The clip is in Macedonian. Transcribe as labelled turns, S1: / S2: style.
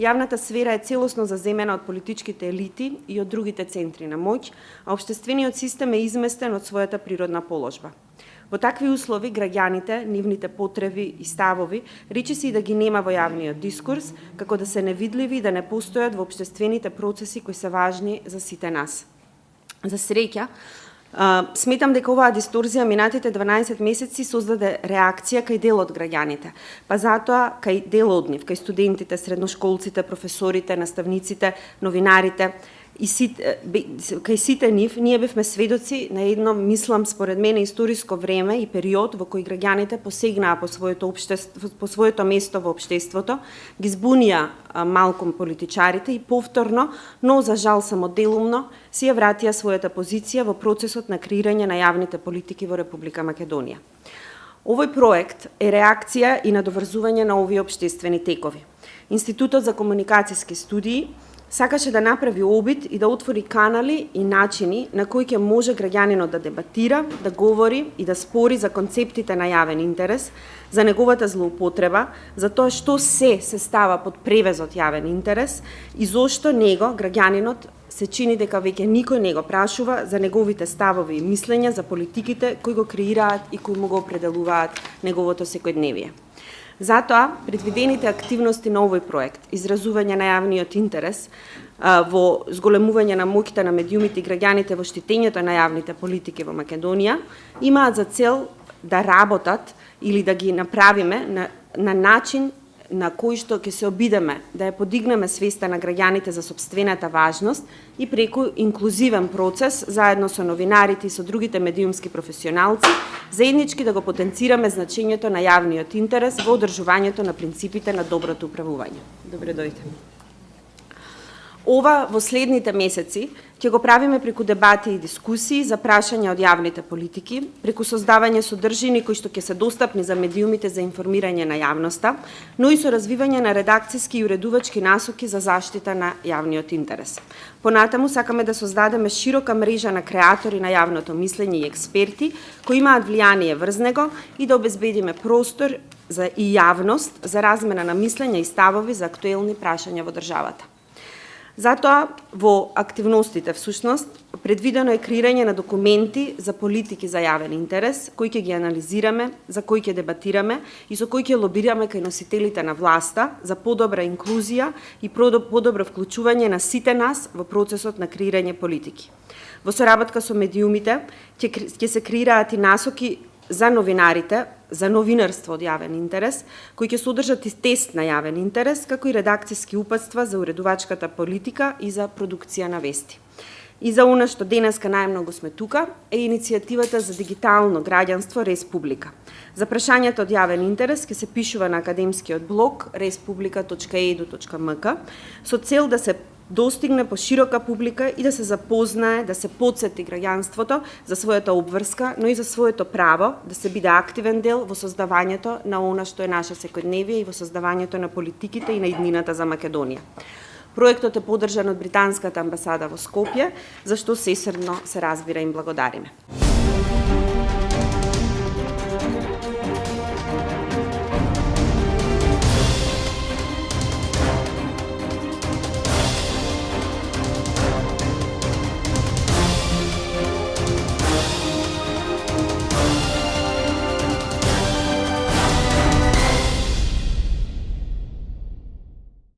S1: Јавната сфера е целосно заземена од политичките елити и од другите центри на моќ, а општествениот систем е изместен од својата природна положба. Во такви услови, граѓаните, нивните потреби и ставови, речиси и да ги нема во јавниот дискурс, како да се невидливи и да не постојат во општествените процеси кои се важни за сите нас. За среќа, сметам дека оваа дисторзија минатите 12 месеци создаде реакција кај дел од граѓаните, па затоа кај дел од нив, кај студентите, средношколците, професорите, наставниците, новинарите, и кај сите нив, ние бевме сведоци на едно, мислам, според мене, историско време и период во кој граѓаните посегнаа по своето место во општеството, ги збунија малкум политичарите и повторно, но за жал само делумно, си ја вратија својата позиција во процесот на креирање на јавните политики во Република Македонија. Овој проект е реакција и на доврзување на овие општествени текови. Институтот за комуникацијски студии сакаше да направи обид и да отвори канали и начини на кои ќе може граѓанинот да дебатира, да говори и да спори за концептите на јавен интерес, за неговата злоупотреба, за тоа што се става под превезот јавен интерес и зошто него, граѓанинот, се чини дека веќе никој не го прашува за неговите ставови и мислења за политиките кои го креираат и кои му го определуваат неговото секојдневие. Затоа, предвидените активности на овој проект, изразување на јавниот интерес во зголемување на моќта на медиумите и граѓаните во штитењето на јавните политики во Македонија, имаат за цел да работат или да ги направиме на начин на кој што ќе се обидеме да ја подигнеме свеста на граѓаните за сопствената важност и преку инклузивен процес, заедно со новинарите и со другите медиумски професионалци, заеднички да го потенцираме значењето на јавниот интерес во одржувањето на принципите на доброто управување. Добре дојде. Ова во следните месеци ќе го правиме преку дебати и дискусии за прашања од јавните политики, преку создавање содржини кои што ќе се достапни за медиумите за информирање на јавноста, но и со развивање на редакциски и уредувачки насоки за заштита на јавниот интерес. Понатаму сакаме да создадеме широка мрежа на креатори на јавното мислење и експерти кои имаат влијание врз него и да обезбедиме простор за и јавност за размена на мислења и ставови за актуелни прашања во државата. Затоа, во активностите, всушност, предвидено е креирање на документи за политики за јавен интерес, кои ќе ги анализираме, за кои ќе дебатираме и со кои ќе лобираме кај носителите на власта за подобра инклузија и подобро вклучување на сите нас во процесот на креирање политики. Во соработка со медиумите ќе се креираат и насоки за новинарите, за новинарство од јавен интерес, кои ќе содржат и тест на јавен интерес, како и редакциски упатства за уредувачката политика и за продукција на вести. И за она што денеска најмногу сме тука, е иницијативата за дигитално граѓанство Республика. За прашањата од јавен интерес ќе се пишува на академскиот блог respublica.edu.mk со цел да се достигне по широка публика и да се запознае, да се потсети граѓанството за својата обврска, но и за своето право да се биде активен дел во создавањето на она што е наше секојдневие и во создавањето на политиките и на иднината за Македонија. Проектот е поддржан од британската амбасада во Скопје, за што сесрдно се разбира им благодариме.